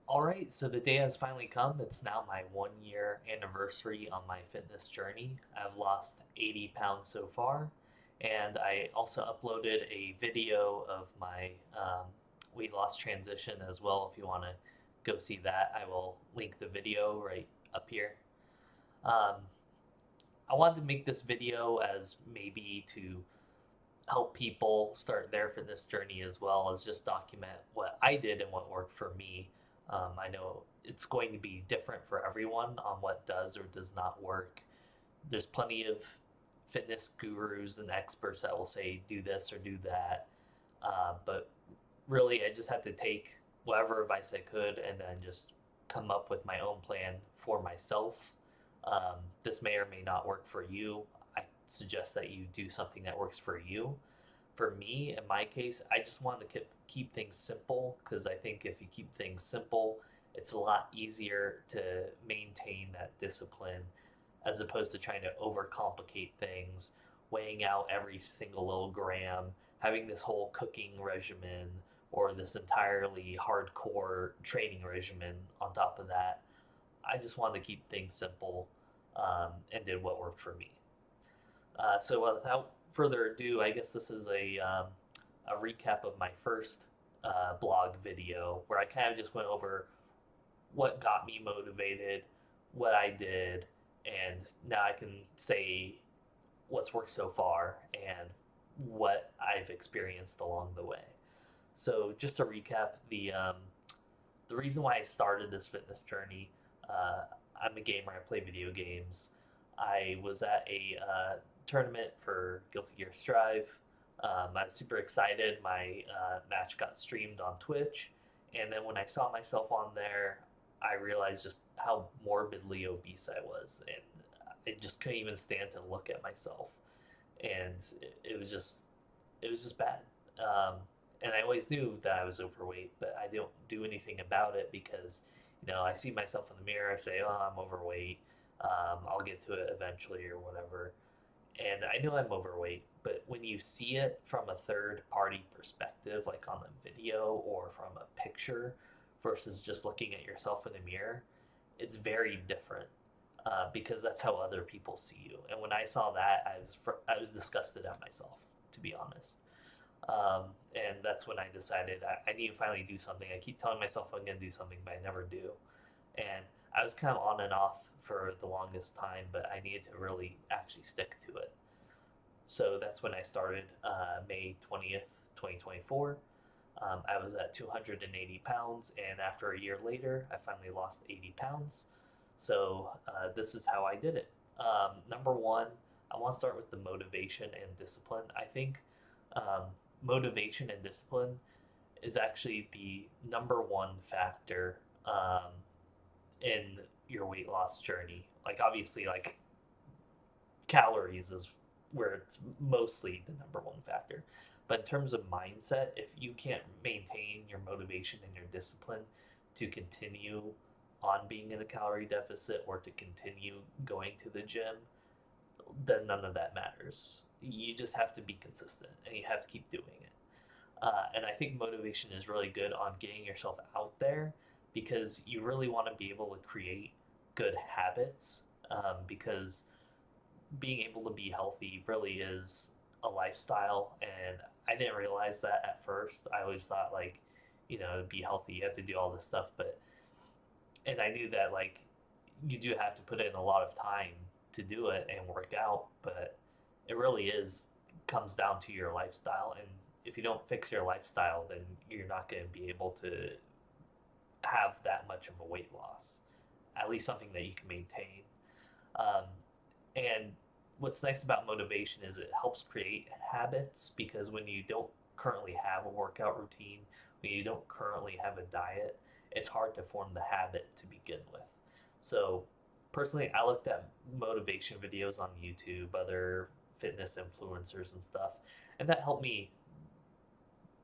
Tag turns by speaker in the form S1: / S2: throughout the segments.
S1: All right, so the day has finally come. It's now my 1 year anniversary on my fitness journey. I've lost 80 pounds so far, and I also uploaded a video of my weight loss transition as well. If you want to go see that, I will link the video right up here. Um, I wanted to make this video as maybe to help people start their fitness journey as well as just document what I did and what worked for me. I know it's going to be different for everyone on what does or does not work. There's plenty of fitness gurus and experts that will say do this or do that. But really, I just had to take whatever advice I could and then just come up with my own plan for myself. This may or may not work for you. I suggest that you do something that works for you. For me, in my case, I just wanted to keep things simple because I think if you keep things simple, it's a lot easier to maintain that discipline as opposed to trying to overcomplicate things, weighing out every single little gram, having this whole cooking regimen or this entirely hardcore training regimen on top of that. I just wanted to keep things simple and did what worked for me. So without further ado, I guess this is a recap of my first blog video where I kind of just went over what got me motivated, what I did, and now I can say what's worked so far and what I've experienced along the way. So just to recap, the reason why I started this fitness journey, uh, I'm a gamer. I play video games. I was at a tournament for Guilty Gear Strive. I was super excited. My match got streamed on Twitch, and then when I saw myself on there, I realized just how morbidly obese I was, and I just couldn't even stand to look at myself, and it was just bad. Um, and I always knew that I was overweight, but I don't do anything about it because, I see myself in the mirror, I say, oh, I'm overweight. I'll get to it eventually or whatever. And I know I'm overweight, but when you see it from a third party perspective, like on a video or from a picture versus just looking at yourself in the mirror, it's very different because that's how other people see you. And when I saw that, I was disgusted at myself, to be honest. And that's when I decided I need to finally do something. I keep telling myself I'm going to do something, but I never do. And I was kind of on and off for the longest time, but I needed to really actually stick to it. So that's when I started May 20th, 2024. I was at 280 pounds, and after a year later, I finally lost 80 pounds. So this is how I did it. Number one, I want to start with the motivation and discipline. I think um, motivation and discipline is actually the number one factor in your weight loss journey. Like obviously, like calories is where it's mostly the number one factor. But in terms of mindset, if you can't maintain your motivation and your discipline to continue on being in a calorie deficit or to continue going to the gym, then none of that matters. You just have to be consistent and you have to keep doing it. And I think motivation is really good on getting yourself out there because you really want to be able to create good habits because being able to be healthy really is a lifestyle. And I didn't realize that at first. I always thought, like, to be healthy, you have to do all this stuff. And I knew that, like, you do have to put in a lot of time to do it and work out, but it really comes down to your lifestyle. And if you don't fix your lifestyle, then you're not going to be able to have that much of a weight loss, at least something that you can maintain. Um, and what's nice about motivation is it helps create habits because when you don't currently have a workout routine, when you don't currently have a diet, it's hard to form the habit to begin with. So, personally, I looked at motivation videos on YouTube, other fitness influencers and stuff, and that helped me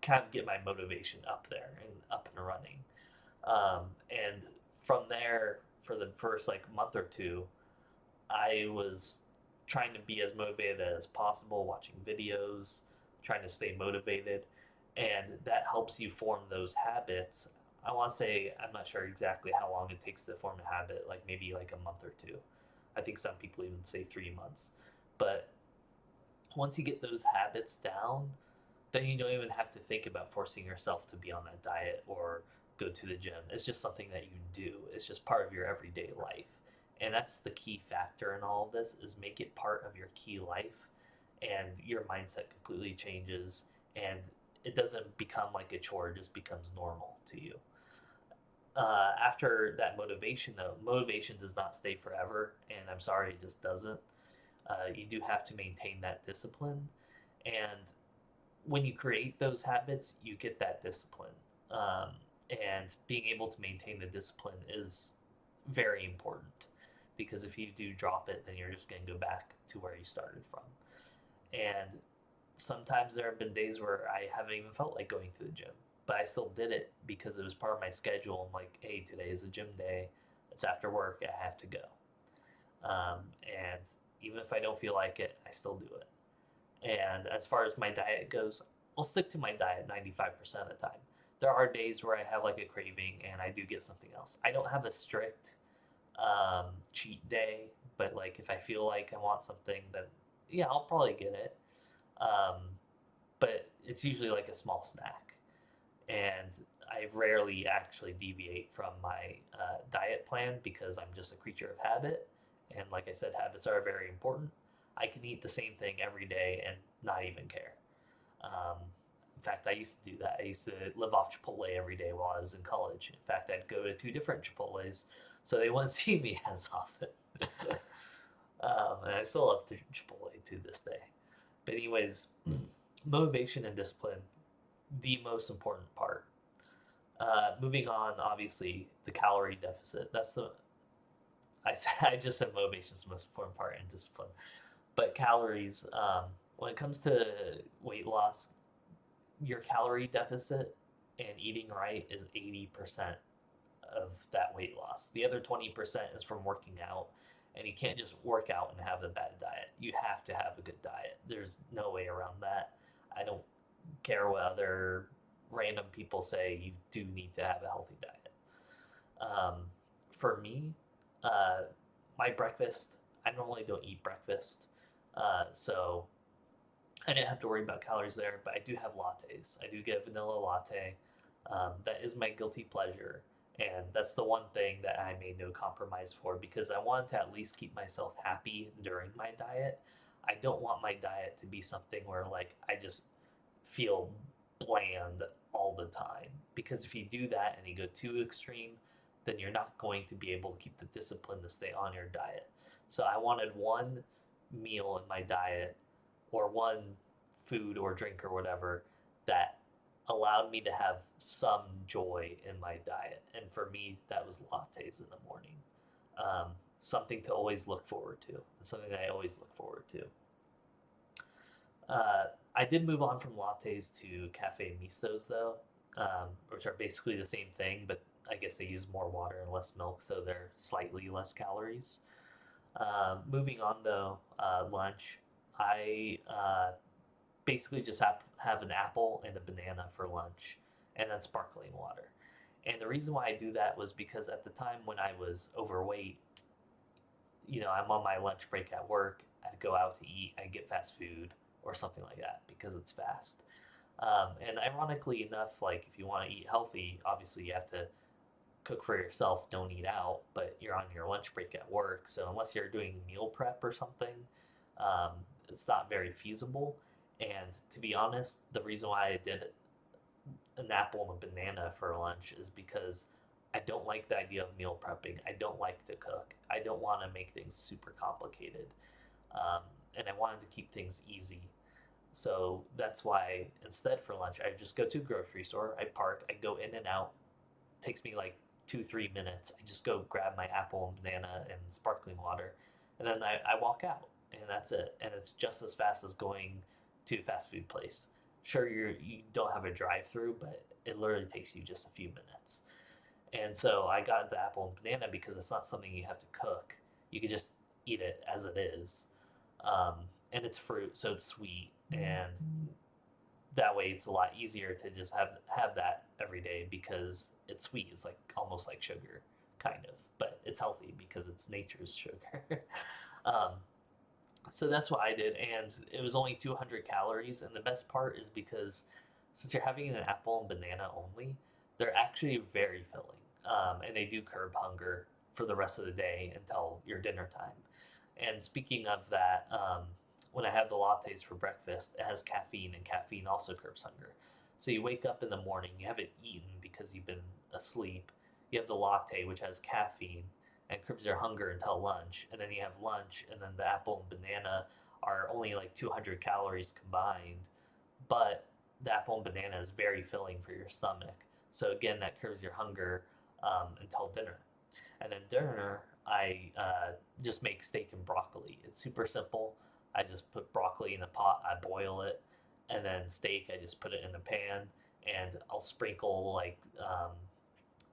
S1: kind of get my motivation up there and up and running. And from there, for the first like month or two, I was trying to be as motivated as possible, watching videos, trying to stay motivated, and that helps you form those habits I want to say I'm not sure exactly how long it takes to form a habit, like maybe like a month or two. I think some people even say 3 months. But once you get those habits down, then you don't even have to think about forcing yourself to be on a diet or go to the gym. It's just something that you do. It's just part of your everyday life. And that's the key factor in all of this is make it part of your key life and your mindset completely changes and it doesn't become like a chore, it just becomes normal to you. After that motivation, though, motivation does not stay forever, and I'm sorry, it just doesn't. You do have to maintain that discipline, and when you create those habits, you get that discipline. Um, and being able to maintain the discipline is very important because if you do drop it, then you're just going to go back to where you started from. And sometimes there have been days where I haven't even felt like going to the gym, but I still did it because it was part of my schedule. I'm like, hey, today is a gym day. It's after work. I have to go. And even if I don't feel like it, I still do it. And as far as my diet goes, I'll stick to my diet 95% of the time. There are days where I have like a craving and I do get something else. I don't have a strict cheat day, but like if I feel like I want something, then yeah, I'll probably get it. Um, but it's usually like a small snack. And I rarely actually deviate from my diet plan because I'm just a creature of habit. And like I said, habits are very important. I can eat the same thing every day and not even care. Um, in fact, I used to do that. I used to live off Chipotle every day while I was in college. In fact, I'd go to two different Chipotles so they wouldn't see me as often. And I still love Chipotle to this day. But, anyways, motivation and discipline, the most important part. Moving on, obviously, the calorie deficit. That's the I just said motivation is the most important part in discipline. But calories, when it comes to weight loss, your calorie deficit and eating right is 80% of that weight loss. The other 20% is from working out. And you can't just work out and have a bad diet. You have to have a good diet. There's no way around that. I don't care what other random people say. You do need to have a healthy diet. Um, for me, uh, my breakfast, I normally don't eat breakfast. So I didn't have to worry about calories there, but I do have lattes. I do get a vanilla latte. That is my guilty pleasure. And that's the one thing that I made no compromise for because I wanted to at least keep myself happy during my diet. I don't want my diet to be something where like I just feel bland all the time. Because if you do that and you go too extreme, then you're not going to be able to keep the discipline to stay on your diet. So I wanted one meal in my diet or one food or drink or whatever that allowed me to have some joy in my diet. And for me, that was lattes in the morning. Something to always look forward to, and something that I always look forward to. I did move on from lattes to cafe mistos though, which are basically the same thing, but I guess they use more water and less milk, so they're slightly less calories. Moving on though, lunch. I basically just have an apple and a banana for lunch, and then sparkling water. And the reason why I do that was because at the time when I was overweight, I'm on my lunch break at work. I'd go out to eat. I'd get fast food or something like that because it's fast. And ironically enough, like if you want to eat healthy, obviously you have to cook for yourself. Don't eat out, but you're on your lunch break at work. So unless you're doing meal prep or something, um, it's not very feasible. And to be honest, the reason why I did an apple and a banana for lunch is because I don't like the idea of meal prepping. I don't like to cook. I don't want to make things super complicated. Um, and I wanted to keep things easy. So that's why instead for lunch, I just go to a grocery store. I park, I go in and out. It takes me like 2, 3 minutes. I just go grab my apple and banana and sparkling water. And then I walk out and that's it. And it's just as fast as going to a fast food place. Sure, you don't have a drive-through, but it literally takes you just a few minutes. And so I got the apple and banana because it's not something you have to cook. You can just eat it as it is. Um, and it's fruit, so it's sweet. And that way it's a lot easier to just have that every day because it's sweet. It's like almost like sugar, kind of, but it's healthy because it's nature's sugar. um, so that's what I did, and it was only 200 calories. And the best part is because since you're having an apple and banana only, they're actually very filling, and they do curb hunger for the rest of the day until your dinner time. And speaking of that, when I have the lattes for breakfast, it has caffeine, and caffeine also curbs hunger. So you wake up in the morning, you haven't eaten because you've been asleep. You have the latte, which has caffeine and curbs your hunger until lunch. And then you have lunch, and then the apple and banana are only like 200 calories combined. But the apple and banana is very filling for your stomach. So again, that curbs your hunger until dinner. And then dinner, I just make steak and broccoli. It's super simple. I just put broccoli in a pot, I boil it, and then steak, I just put it in a pan, and I'll sprinkle like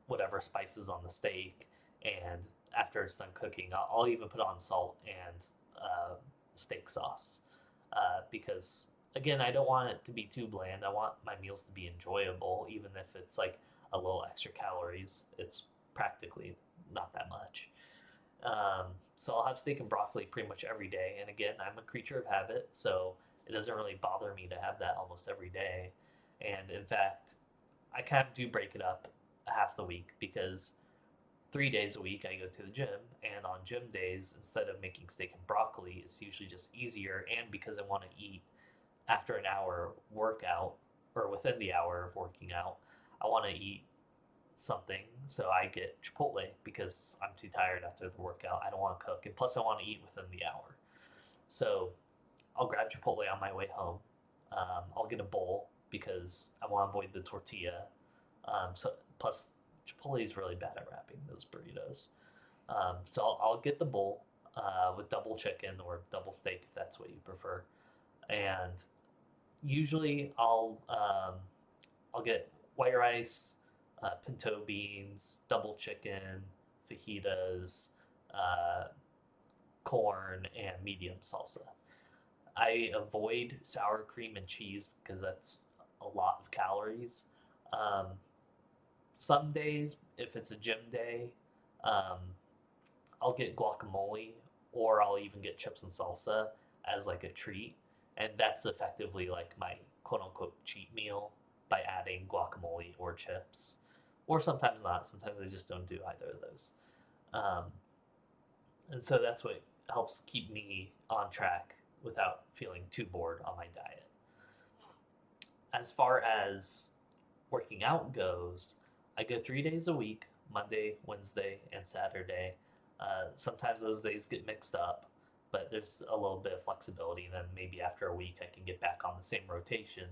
S1: whatever spices on the steak. And after it's done cooking, I'll even put on salt and steak sauce because again, I don't want it to be too bland. I want my meals to be enjoyable, even if it's like a little extra calories. It's practically not that much. So I'll have steak and broccoli pretty much every day. And again, I'm a creature of habit, so it doesn't really bother me to have that almost every day. And in fact, I kind of do break it up half the week because 3 days a week I go to the gym, and on gym days, instead of making steak and broccoli, it's usually just easier. And because I want to eat after an hour workout or within the hour of working out, I want to eat something, so I get Chipotle because I'm too tired after the workout. I don't want to cook, and plus I want to eat within the hour. So I'll grab Chipotle on my way home. I'll get a bowl because I want to avoid the tortilla. So plus Chipotle is really bad at wrapping those burritos. So I'll get the bowl with double chicken or double steak if that's what you prefer. And usually I'll get white rice, pinto beans, double chicken, fajitas, uh, corn, and medium salsa. I avoid sour cream and cheese because that's a lot of calories. Um, some days, if it's a gym day, um, I'll get guacamole or I'll even get chips and salsa as like a treat. And that's effectively like my quote unquote cheat meal by adding guacamole or chips. Or sometimes not. Sometimes I just don't do either of those. Um, and so that's what helps keep me on track without feeling too bored on my diet. As far as working out goes, I go 3 days a week: Monday, Wednesday, and Saturday. Sometimes those days get mixed up, but there's a little bit of flexibility. And then maybe after a week, I can get back on the same rotation.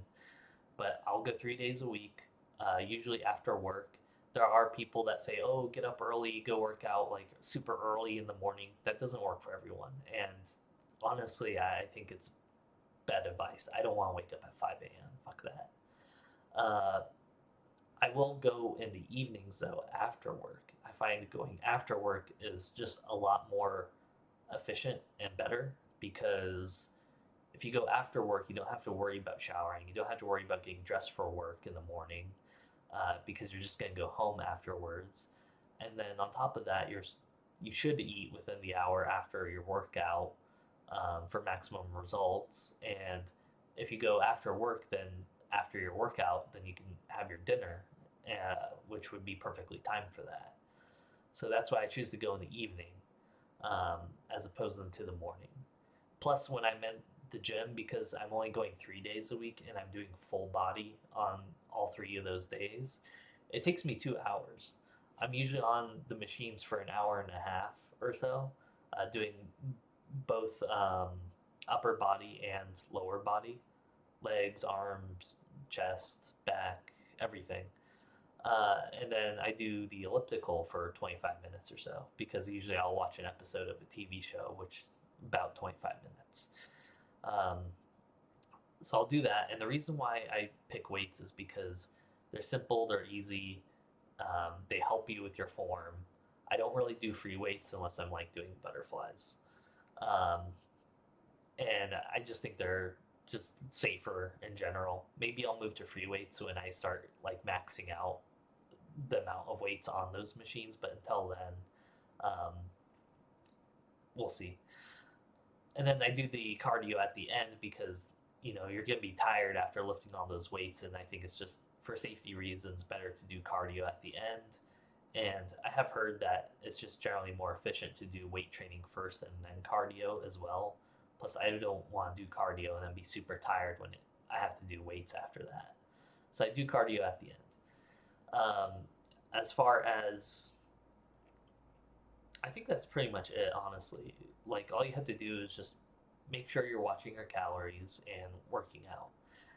S1: But I'll go 3 days a week, usually after work. There are people that say, oh, get up early, go work out like super early in the morning. That doesn't work for everyone. And honestly, I think it's bad advice. I don't want to wake up at 5 a.m. Fuck that. Uh, I will go in the evenings though after work. I find going after work is just a lot more efficient and better because if you go after work, you don't have to worry about showering. You don't have to worry about getting dressed for work in the morning because you're just going to go home afterwards. And then on top of that, you should eat within the hour after your workout for maximum results. And if you go after work, then after your workout, then you can have your dinner, which would be perfectly timed for that. So that's why I choose to go in the evening as opposed to the morning. Plus, when I'm in the gym, because I'm only going 3 days a week and I'm doing full body on all 3 of those days, it takes me 2 hours. I'm usually on the machines for an hour and a half or so, doing both upper body and lower body, legs, arms, chest, back, everything. And then I do the elliptical for 25 minutes or so because usually I'll watch an episode of a TV show, which is about 25 minutes. Um, so I'll do that. And the reason why I pick weights is because they're simple, they're easy, they help you with your form. I don't really do free weights unless I'm like doing butterflies. Um, and I just think they're just safer in general. Maybe I'll move to free weights when I start like maxing out the amount of weights on those machines. But until then, um, we'll see. And then I do the cardio at the end because you're gonna be tired after lifting all those weights, and I think it's just for safety reasons better to do cardio at the end. And I have heard that it's just generally more efficient to do weight training first and then cardio as well. Plus, I don't want to do cardio and then be super tired when I have to do weights after that. So I do cardio at the end. Um, as far as I think that's pretty much it, honestly. Like, all you have to do is just make sure you're watching your calories and working out.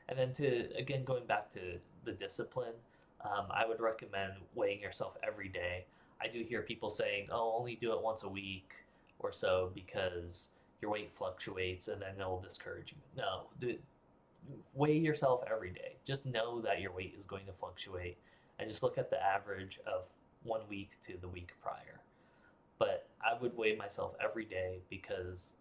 S1: And then, again, going back to the discipline, I would recommend weighing yourself every day. I do hear people saying, oh, only do it once a week or so because your weight fluctuates and then it'll discourage you. No, weigh yourself every day. Just know that your weight is going to fluctuate and just look at the average of 1 week to the week prior. But I would weigh myself every day because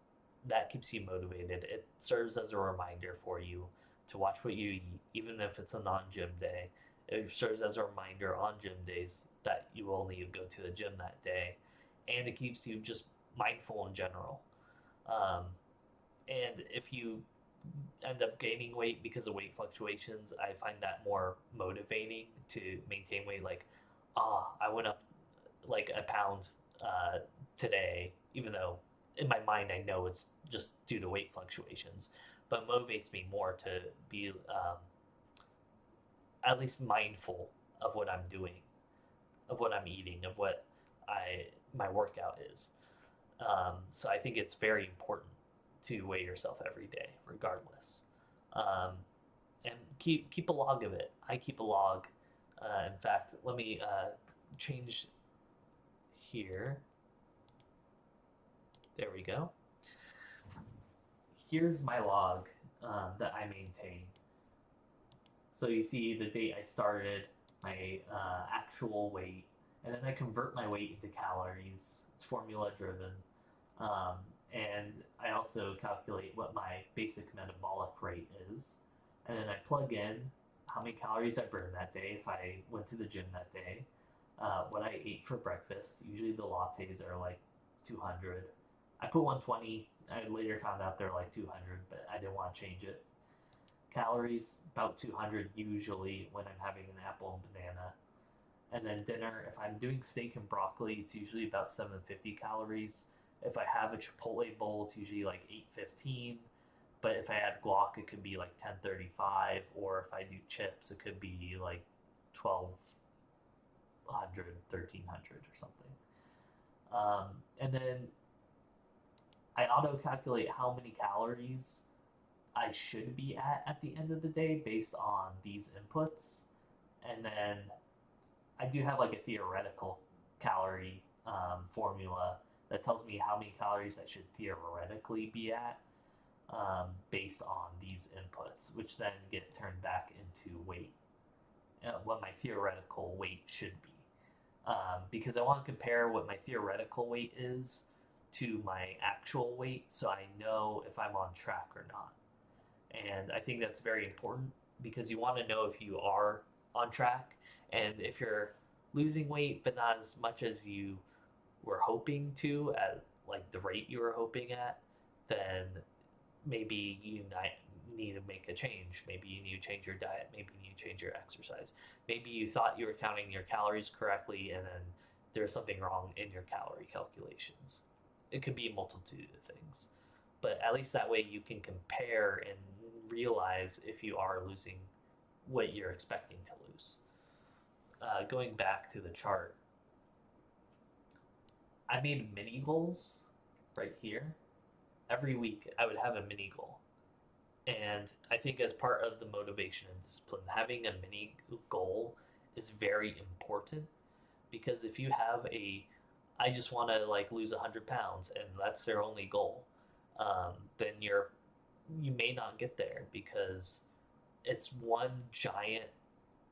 S1: that keeps you motivated. It serves as a reminder for you to watch what you eat, even if it's a non gym day. It serves as a reminder on gym days that you only go to the gym that day. And it keeps you just mindful in general. Um, and if you end up gaining weight because of weight fluctuations, I find that more motivating to maintain weight. Like, I went up like a pound uh, today, even though in my mind I know it's just due to weight fluctuations, but motivates me more to be at least mindful of what I'm doing, of what I'm eating, of what my workout is. So I think it's very important to weigh yourself every day, regardless, um, and keep a log of it. I keep a log. In fact, let me change here. There we go. Here's my log that I maintain. So you see the date I started, my actual weight, and then I convert my weight into calories. It's formula driven. Um, and I also calculate what my basic metabolic rate is. And then I plug in how many calories I burned that day if I went to the gym that day, what I ate for breakfast. Usually the lattes are like 200. I put 120. I later found out they're like 200, but I didn't want to change it. Calories, about 200 usually when I'm having an apple and banana. And then dinner, if I'm doing steak and broccoli, it's usually about 750 calories. If I have a Chipotle bowl, it's usually like 815. But if I add guac, it could be like 1035. Or if I do chips, it could be like 1200, 1300 or something. And then I auto calculate how many calories I should be at the end of the day based on these inputs. And then I do have like a theoretical calorie formula that tells me how many calories I should theoretically be at based on these inputs, which then get turned back into weight, what my theoretical weight should be. Because I want to compare what my theoretical weight is to my actual weight so I know if I'm on track or not. And I think that's very important because you want to know if you are on track, and if you're losing weight but not as much as you were hoping to at like the rate you were hoping at, then maybe you need to make a change. Maybe you need to change your diet. Maybe you need to change your exercise. Maybe you thought you were counting your calories correctly and then there's something wrong in your calorie calculations. It could be a multitude of things, but at least that way you can compare and realize if you are losing what you're expecting to lose. Going back to the chart, I made mini goals right here. Every week I would have a mini goal. And I think as part of the motivation and discipline, having a mini goal is very important because if you have I just want to like lose 100 pounds and that's their only goal, then you may not get there because it's one giant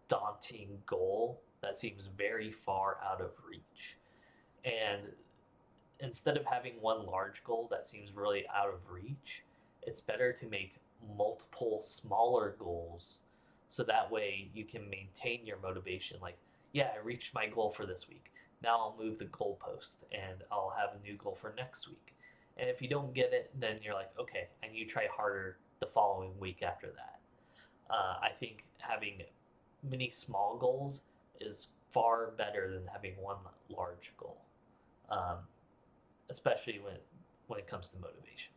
S1: daunting goal that seems very far out of reach. And instead of having one large goal that seems really out of reach, it's better to make multiple smaller goals so that way you can maintain your motivation. Like, yeah, I reached my goal for this week. Now I'll move the goalpost and I'll have a new goal for next week. And if you don't get it, then you're like, okay, I need to try harder the following week after that. I think having many small goals is far better than having one large goal, um, especially when it comes to motivation.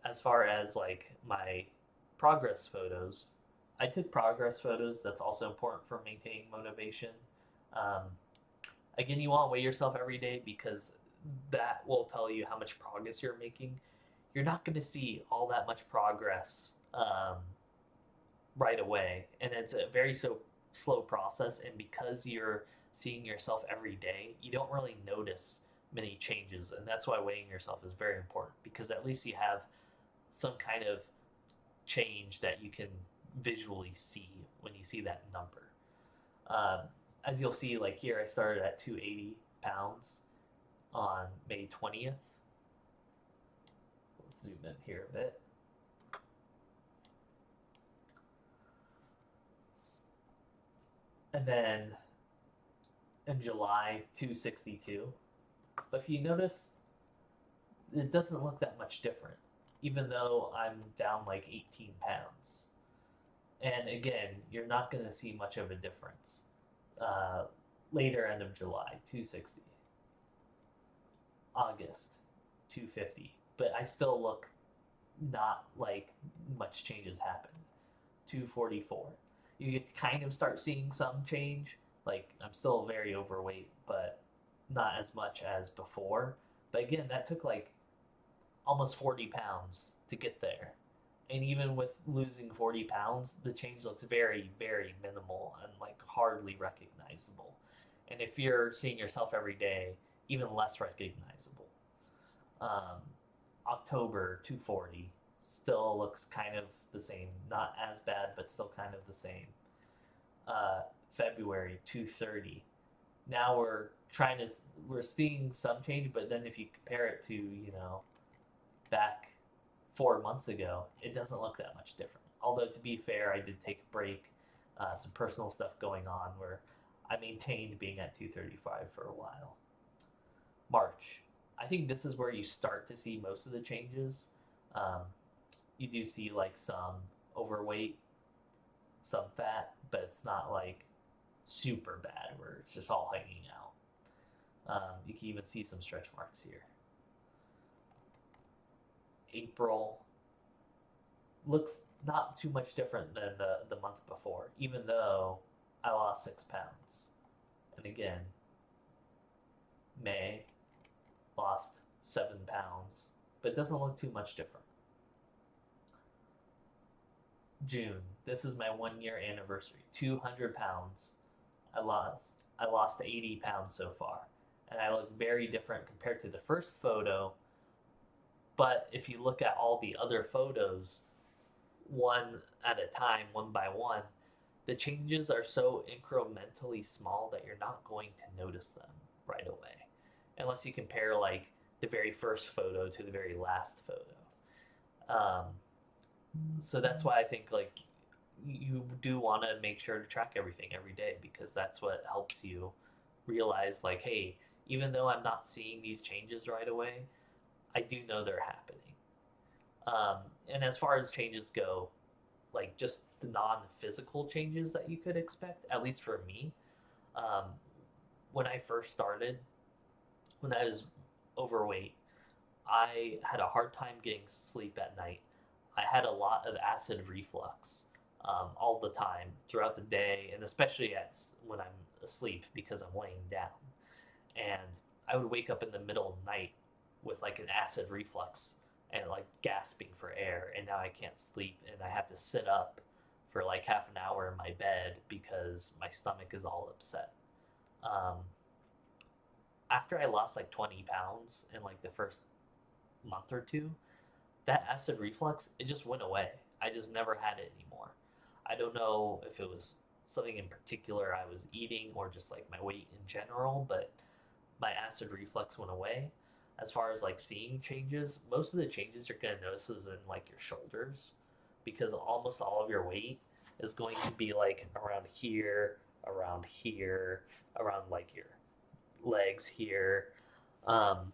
S1: As far as like my progress photos, I took progress photos. That's also important for maintaining motivation. Um, Again, you want to weigh yourself every day because that will tell you how much progress you're making. You're not going to see all that much progress right away, and it's a very slow process. And because you're seeing yourself every day, you don't really notice many changes, and that's why weighing yourself is very important because at least you have some kind of change that you can visually see when you see that number. Um, as you'll see, like here, I started at 280 pounds on May 20th. Let's zoom in here a bit. And then in July, 262. But if you notice, it doesn't look that much different, even though I'm down like 18 pounds. And again, you're not going to see much of a difference. Uh, Later end of July, 260. August, 250. But I still look not like much changes happened. 244. You kind of start seeing some change. Like, I'm still very overweight, but not as much as before. But again, that took like almost 40 pounds to get there. And even with losing 40 pounds, the change looks very, very minimal and like hardly recognizable. And if you're seeing yourself every day, even less recognizable. Um, October 240 still looks kind of the same, not as bad, but still kind of the same. February 230. Now we're seeing some change, but then if you compare it to back 4 months ago, it doesn't look that much different. Although to be fair, I did take a break, some personal stuff going on where I maintained being at 235 for a while. March. I think this is where you start to see most of the changes. Um, you do see like some overweight, some fat, but it's not like super bad where it's just all hanging out. You can even see some stretch marks here. April looks not too much different than the month before, even though I lost 6 pounds. And again, May lost 7 pounds, but it doesn't look too much different. June, this is my 1 year anniversary. 200 pounds. I lost 80 pounds so far. And I look very different compared to the first photo. But if you look at all the other photos, one at a time, one by one, the changes are so incrementally small that you're not going to notice them right away. Unless you compare like the very first photo to the very last photo. So that's why I think like you do want to make sure to track everything every day because that's what helps you realize like, hey, even though I'm not seeing these changes right away, I do know they're happening. And as far as changes go, like just the non-physical changes that you could expect, at least for me, um, when I first started, when I was overweight, I had a hard time getting sleep at night. I had a lot of acid reflux all the time throughout the day, and especially when I'm asleep because I'm laying down. And I would wake up in the middle of the night with like an acid reflux and like gasping for air, and now I can't sleep, and I have to sit up for like half an hour in my bed because my stomach is all upset. Um, After I lost like 20 pounds in like the first month or two, that acid reflux, it just went away. I just never had it anymore. I don't know if it was something in particular I was eating or just like my weight in general, but my acid reflux went away. as far as like seeing changes, most of the changes you're gonna notice is in like your shoulders, because almost all of your weight is going to be like around here, around like your legs here. Um,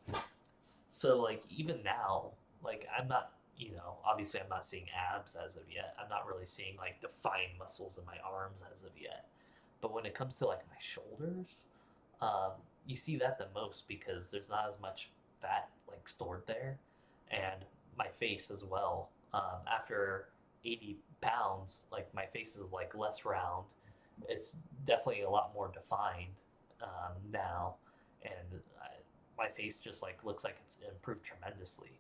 S1: so like even now, like I'm not, obviously I'm not seeing abs as of yet. I'm not really seeing like defined muscles in my arms as of yet. But when it comes to like my shoulders, um, you see that the most because there's not as much fat like stored there, and my face as well. After 80 pounds, like my face is like less round. It's definitely a lot more defined now, and my face just like looks like it's improved tremendously.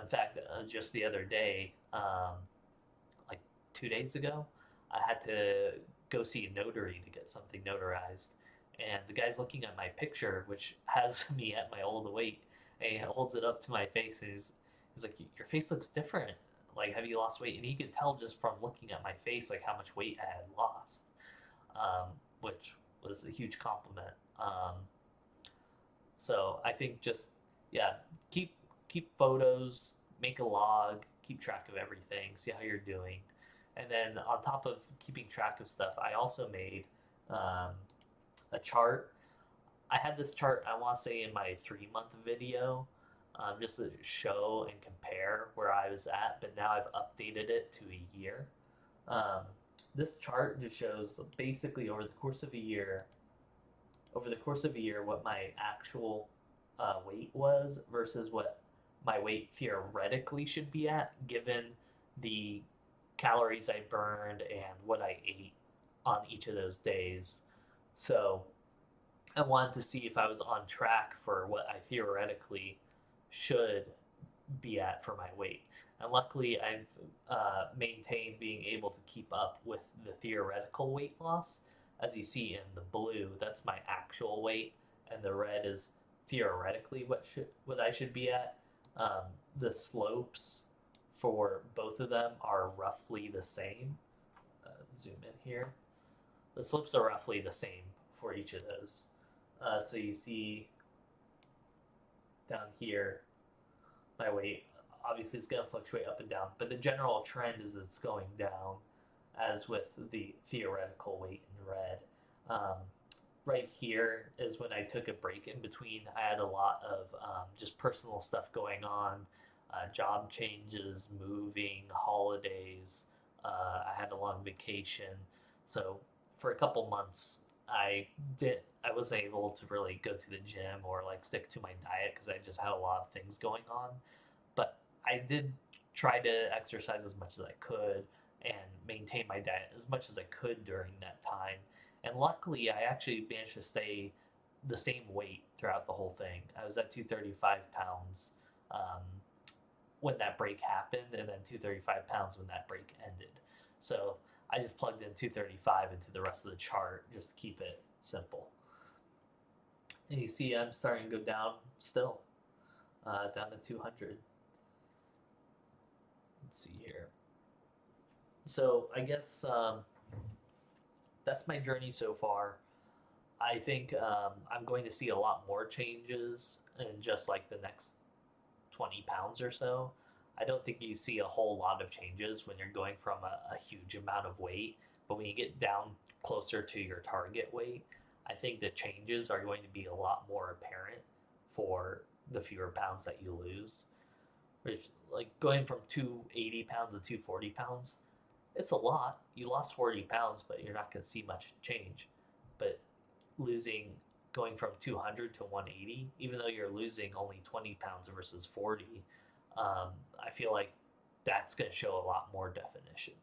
S1: In fact, just the other day, like 2 days ago, I had to go see a notary to get something notarized. And the guy's looking at my picture, which has me at my old weight, and he holds it up to my face, and he's like, "Your face looks different. Like, have you lost weight?" And he could tell just from looking at my face, like how much weight I had lost, which was a huge compliment. So I think just yeah, keep keep photos, make a log, keep track of everything, see how you're doing, and then on top of keeping track of stuff, I also made um, a chart. I had this chart I want to say in my 3 month video, just to show and compare where I was at, but now I've updated it to a year. Um, this chart just shows basically over the course of a year what my actual weight was versus what my weight theoretically should be at given the calories I burned and what I ate on each of those days. So I wanted to see if I was on track for what I theoretically should be at for my weight. And luckily, I've maintained being able to keep up with the theoretical weight loss. As you see in the blue, that's my actual weight, and the red is theoretically what I should be at. Um, the slopes for both of them are roughly the same. Zoom in here. The slopes are roughly the same for each of those. So you see down here, my weight obviously it's going to fluctuate up and down, but the general trend is it's going down, as with the theoretical weight in red. Um, right here is when I took a break in between. I had a lot of just personal stuff going on, job changes, moving, holidays. I had a long vacation, so for a couple months I wasn't able to really go to the gym or like stick to my diet because I just had a lot of things going on. But I did try to exercise as much as I could and maintain my diet as much as I could during that time. And luckily, I actually managed to stay the same weight throughout the whole thing. I was at 235 pounds um, when that break happened, and then 235 pounds when that break ended. So I just plugged in 235 into the rest of the chart just to keep it simple. And you see, I'm starting to go down still, down to 200. Let's see here. So I guess that's my journey so far. I think I'm going to see a lot more changes in just like the next 20 pounds or so. I don't think you see a whole lot of changes when you're going from a huge amount of weight, but when you get down closer to your target weight, I think the changes are going to be a lot more apparent for the fewer pounds that you lose. Which, like going from 280 pounds to 240 pounds, it's a lot. You lost 40 pounds, but you're not going to see much change. But losing, going from 200 to 180, even though you're losing only 20 pounds versus 40, I feel like that's going to show a lot more definition.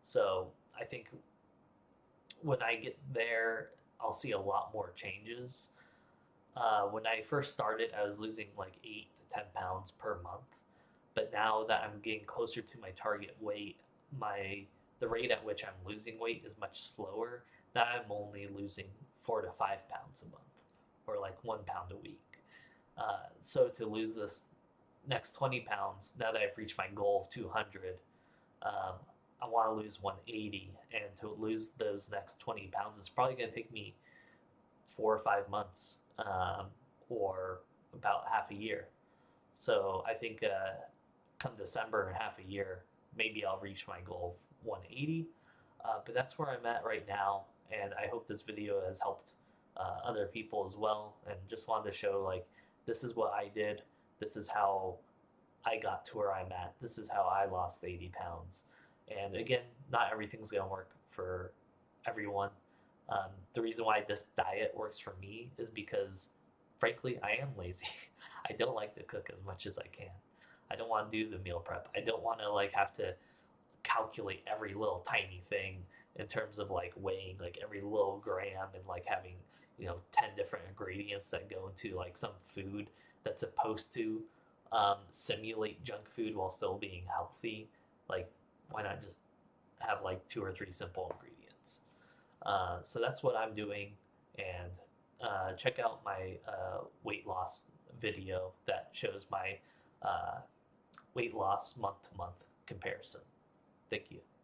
S1: So I think when I get there, I'll see a lot more changes. When I first started, I was losing like 8 to 10 pounds per month. But now that I'm getting closer to my target weight, the rate at which I'm losing weight is much slower. Now I'm only losing 4 to 5 pounds a month, or like 1 pound a week. So to lose this next 20 pounds, now that I've reached my goal of 200, I want to lose 180, and to lose those next 20 pounds, it's probably going to take me 4 or 5 months, or about half a year. So I think come December in half a year, maybe I'll reach my goal of 180. But that's where I'm at right now, and I hope this video has helped other people as well. And just wanted to show like this is what I did. This is how I got to where I'm at. This is how I lost 80 pounds. And again, not everything's gonna work for everyone. The reason why this diet works for me is because, frankly, I am lazy. I don't like to cook as much as I can. I don't want to do the meal prep. I don't want to like have to calculate every little tiny thing in terms of like weighing like every little gram and like having 10 different ingredients that go into like some food that's supposed to simulate junk food while still being healthy. Like, why not just have like two or three simple ingredients? So that's what I'm doing, and check out my weight loss video that shows my uh, weight loss month to month comparison. Thank you.